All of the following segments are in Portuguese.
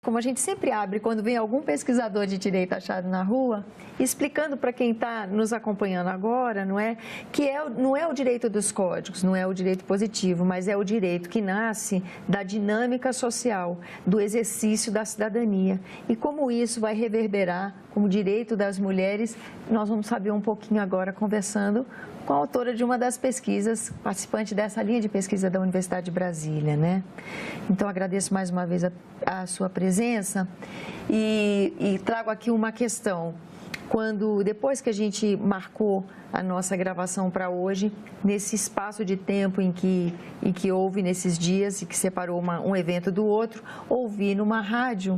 como a gente sempre abre quando vem algum pesquisador de direito achado na rua, explicando para quem está nos acompanhando agora, não é, não é o direito dos códigos, não é o direito positivo, mas é o direito que nasce da dinâmica social, do exercício da cidadania. E como isso vai reverberar como direito das mulheres, nós vamos saber um pouquinho agora conversando com a autora de uma das pesquisas, participante dessa linha de pesquisa da Universidade de Brasília, né? Então, agradeço mais uma vez a sua presença e trago aqui uma questão. Depois que a gente marcou a nossa gravação para hoje, nesse espaço de tempo em que houve nesses dias e que separou um evento do outro, ouvi numa rádio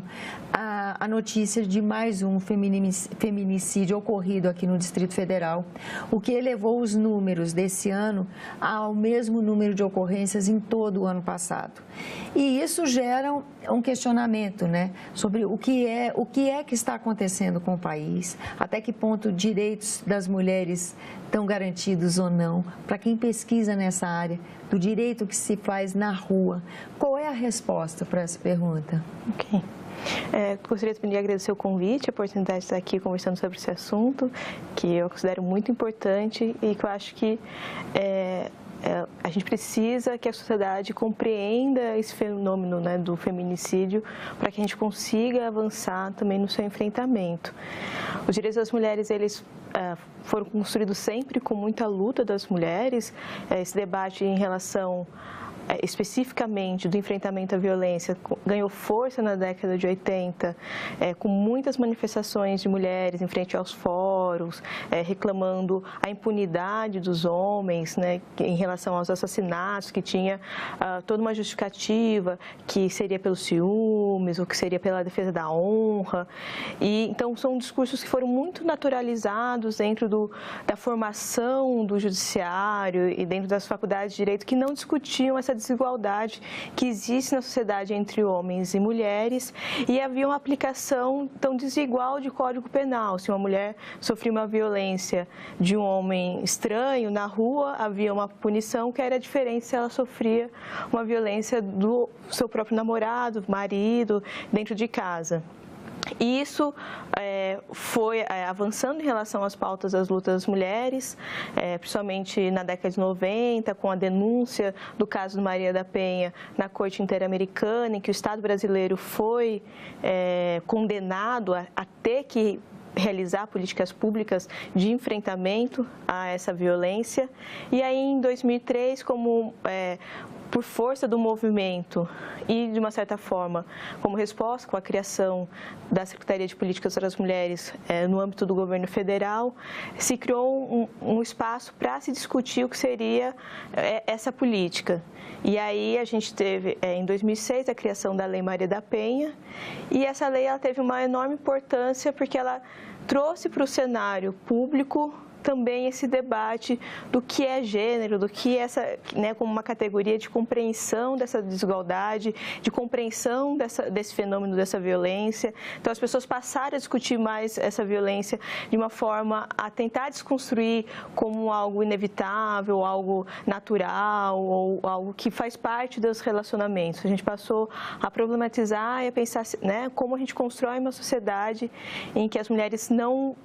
a notícia de mais um feminicídio ocorrido aqui no Distrito Federal, o que elevou os números desse ano ao mesmo número de ocorrências em todo o ano passado. E isso gera um questionamento, né, sobre o que é que está acontecendo com o país, até que ponto direitos das mulheres estão garantidos ou não, para quem pesquisa nessa área, do direito que se faz na rua. Qual é a resposta para essa pergunta? Ok. Gostaria também de agradecer o convite, a oportunidade de estar aqui conversando sobre esse assunto, que eu considero muito importante e que eu acho que a gente precisa que a sociedade compreenda esse fenômeno, né, do feminicídio, para que a gente consiga avançar também no seu enfrentamento. Os direitos das mulheres, eles foram construídos sempre com muita luta das mulheres. Esse debate em relação especificamente do enfrentamento à violência, ganhou força na década de 80, com muitas manifestações de mulheres em frente aos fóruns, reclamando a impunidade dos homens, né, em relação aos assassinatos, que tinha toda uma justificativa, que seria pelos ciúmes, ou que seria pela defesa da honra. E, então, são discursos que foram muito naturalizados dentro da formação do judiciário e dentro das faculdades de direito, que não discutiam essa desigualdade que existe na sociedade entre homens e mulheres, e havia uma aplicação tão desigual de Código Penal. Se uma mulher sofria uma violência de um homem estranho na rua, havia uma punição que era diferente se ela sofria uma violência do seu próprio namorado, marido, dentro de casa. E isso foi avançando em relação às pautas das lutas das mulheres, principalmente na década de 90, com a denúncia do caso do Maria da Penha na Corte Interamericana, em que o Estado brasileiro foi condenado a ter que realizar políticas públicas de enfrentamento a essa violência. E aí, em 2003, por força do movimento e, de uma certa forma, como resposta com a criação da Secretaria de Políticas das Mulheres no âmbito do governo federal, se criou um espaço para se discutir o que seria essa política. E aí a gente teve, em 2006, a criação da Lei Maria da Penha, e essa lei ela teve uma enorme importância porque ela trouxe para o cenário público também esse debate do que é gênero, do que é como uma categoria de compreensão dessa desigualdade, de compreensão desse fenômeno, dessa violência. Então, as pessoas passaram a discutir mais essa violência de uma forma a tentar desconstruir como algo inevitável, algo natural ou algo que faz parte dos relacionamentos. A gente passou a problematizar e a pensar, né, como a gente constrói uma sociedade em que as mulheres não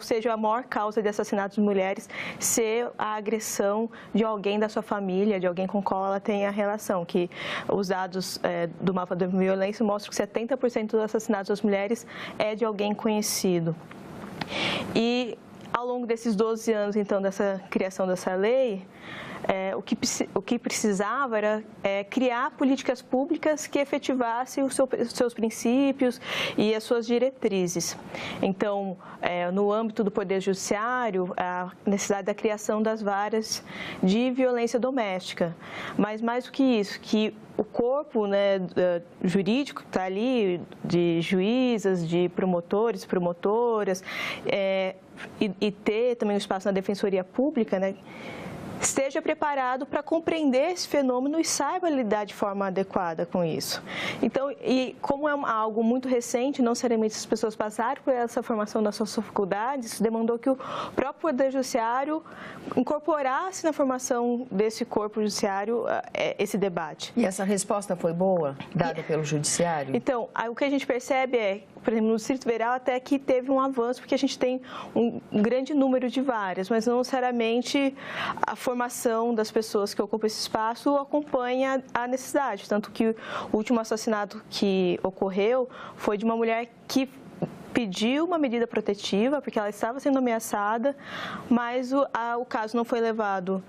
seja a maior causa de assassinatos de mulheres ser a agressão de alguém da sua família, de alguém com qual ela tem a relação, que os dados do mapa da violência mostram que 70% dos assassinatos das mulheres é de alguém conhecido. E ao longo desses 12 anos, então, dessa criação dessa lei, o que precisava era criar políticas públicas que efetivassem os seus princípios e as suas diretrizes. Então, no âmbito do Poder Judiciário, a necessidade da criação das varas de violência doméstica. Mas mais do que isso, que o corpo, né, jurídico que está ali, de juízas, de promotores, promotoras, e ter também um espaço na Defensoria Pública, né, esteja preparado para compreender esse fenômeno e saiba lidar de forma adequada com isso. Então, e como é algo muito recente, não necessariamente as pessoas passaram por essa formação nas suas faculdades, isso demandou que o próprio Poder Judiciário incorporasse na formação desse corpo judiciário esse debate. E essa resposta foi boa, dada pelo Judiciário? Então, o que a gente percebe é, por exemplo, no Distrito Federal até que teve um avanço, porque a gente tem um grande número de varas, mas não necessariamente a formação das pessoas que ocupam esse espaço acompanha a necessidade. Tanto que o último assassinato que ocorreu foi de uma mulher que pediu uma medida protetiva, porque ela estava sendo ameaçada, mas o caso não foi levado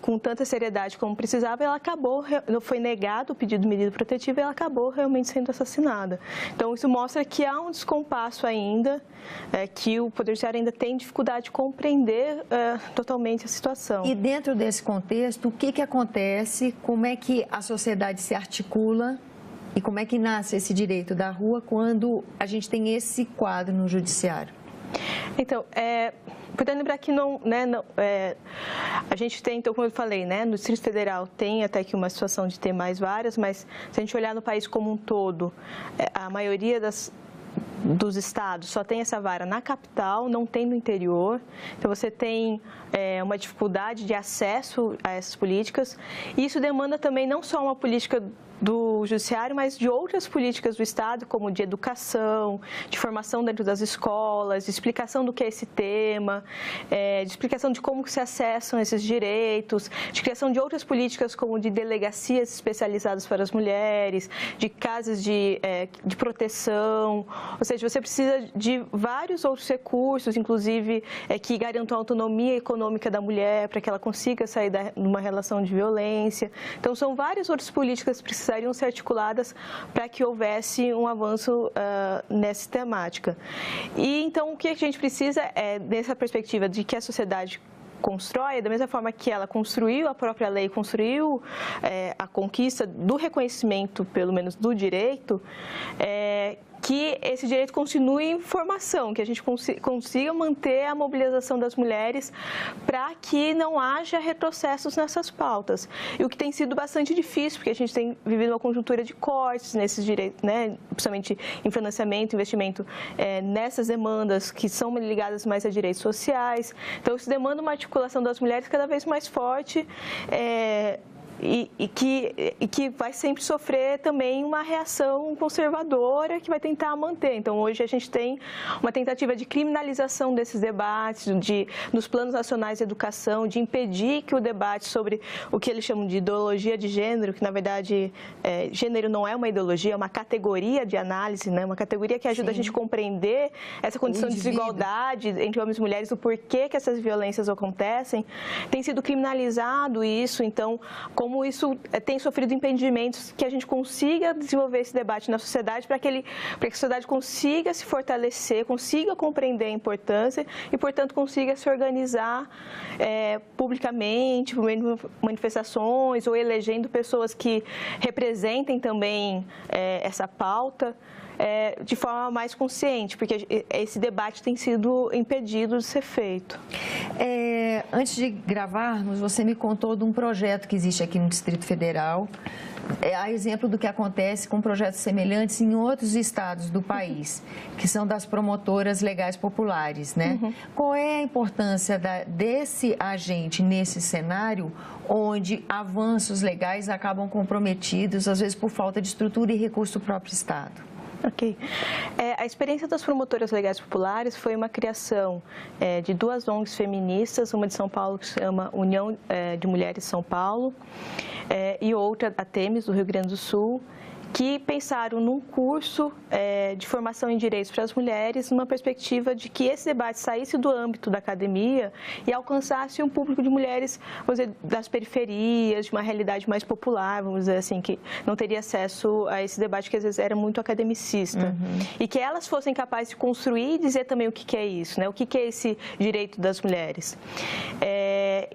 com tanta seriedade como precisava, e ela acabou, foi negado o pedido de medida protetiva e ela acabou realmente sendo assassinada. Então, isso mostra que há um descompasso ainda, que o Poder Judiciário ainda tem dificuldade de compreender totalmente a situação. E dentro desse contexto, o que acontece, como é que a sociedade se articula e como é que nasce esse direito da rua quando a gente tem esse quadro no Judiciário? Então, importante lembrar que a gente tem, então, como eu falei, no Distrito Federal tem até que uma situação de ter mais varas, mas se a gente olhar no país como um todo, a maioria dos estados só tem essa vara na capital, não tem no interior. Então, você tem uma dificuldade de acesso a essas políticas. E isso demanda também não só uma política do Judiciário, mas de outras políticas do Estado, como de educação, de formação dentro das escolas, de explicação do que é esse tema, de explicação de como se acessam esses direitos, de criação de outras políticas, como de delegacias especializadas para as mulheres, de casas de proteção. Ou seja, você precisa de vários outros recursos, inclusive que garantam a autonomia econômica da mulher, para que ela consiga sair de uma relação de violência. Então, são várias outras políticas que precisariam ser articuladas para que houvesse um avanço nessa temática. E então, o que a gente precisa é, nessa perspectiva de que a sociedade constrói, da mesma forma que ela construiu a própria lei, construiu a conquista do reconhecimento, pelo menos do direito, que esse direito continue em formação, que a gente consiga manter a mobilização das mulheres para que não haja retrocessos nessas pautas. E o que tem sido bastante difícil, porque a gente tem vivido uma conjuntura de cortes nesses direitos, principalmente em financiamento, investimento nessas demandas que são ligadas mais a direitos sociais. Então, isso demanda uma articulação das mulheres cada vez mais forte, e que vai sempre sofrer também uma reação conservadora que vai tentar manter. Então, hoje a gente tem uma tentativa de criminalização desses debates, nos planos nacionais de educação, de impedir que o debate sobre o que eles chamam de ideologia de gênero, que na verdade gênero não é uma ideologia, é uma categoria de análise, uma categoria que ajuda a gente a compreender essa condição de desigualdade entre homens e mulheres, o porquê que essas violências acontecem. Tem sido criminalizado isso, então, como isso tem sofrido impedimentos, que a gente consiga desenvolver esse debate na sociedade para que a sociedade consiga se fortalecer, consiga compreender a importância e, portanto, consiga se organizar publicamente, por meio de manifestações ou elegendo pessoas que representem também essa pauta de forma mais consciente, porque esse debate tem sido impedido de ser feito. Antes de gravarmos, você me contou de um projeto que existe aqui no Distrito Federal, a exemplo do que acontece com projetos semelhantes em outros estados do país, que são das promotoras legais populares, Uhum. Qual é a importância desse agente nesse cenário, onde avanços legais acabam comprometidos, às vezes por falta de estrutura e recurso do próprio Estado? Ok. A experiência das promotoras legais populares foi uma criação de duas ONGs feministas, uma de São Paulo que se chama União de Mulheres São Paulo e outra, a Temis, do Rio Grande do Sul, que pensaram num curso de formação em direitos para as mulheres, numa perspectiva de que esse debate saísse do âmbito da academia e alcançasse um público de mulheres, vamos dizer, das periferias, de uma realidade mais popular, vamos dizer assim, que não teria acesso a esse debate que às vezes era muito academicista. Uhum. E que elas fossem capazes de construir e dizer também o que é isso, o que é esse direito das mulheres.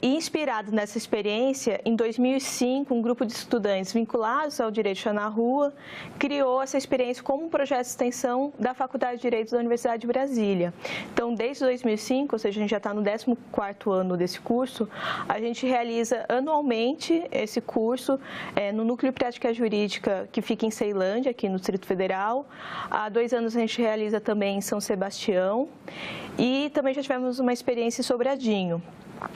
Inspirado nessa experiência, em 2005, um grupo de estudantes vinculados ao Direito de Chá na Rua criou essa experiência como um projeto de extensão da Faculdade de Direito da Universidade de Brasília. Então, desde 2005, ou seja, a gente já está no 14º ano desse curso, a gente realiza anualmente esse curso no Núcleo de Prática Jurídica, que fica em Ceilândia, aqui no Distrito Federal. Há 2 anos a gente realiza também em São Sebastião e também já tivemos uma experiência em Sobradinho.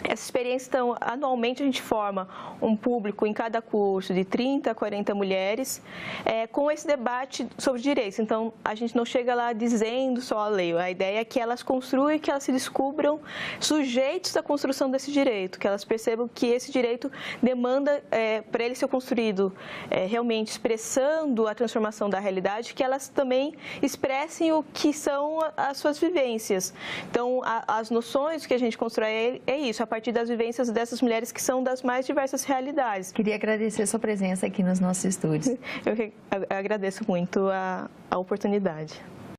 Essa experiência, então, anualmente a gente forma um público em cada curso de 30 a 40 mulheres com esse debate sobre direitos. Então, a gente não chega lá dizendo só a lei. A ideia é que elas construam e que elas se descubram sujeitos da construção desse direito, que elas percebam que esse direito demanda, para ele ser construído realmente expressando a transformação da realidade, que elas também expressem o que são as suas vivências. Então, as noções que a gente constrói é isso, a partir das vivências dessas mulheres que são das mais diversas realidades. Queria agradecer a sua presença aqui nos nossos estúdios. Eu agradeço muito a oportunidade.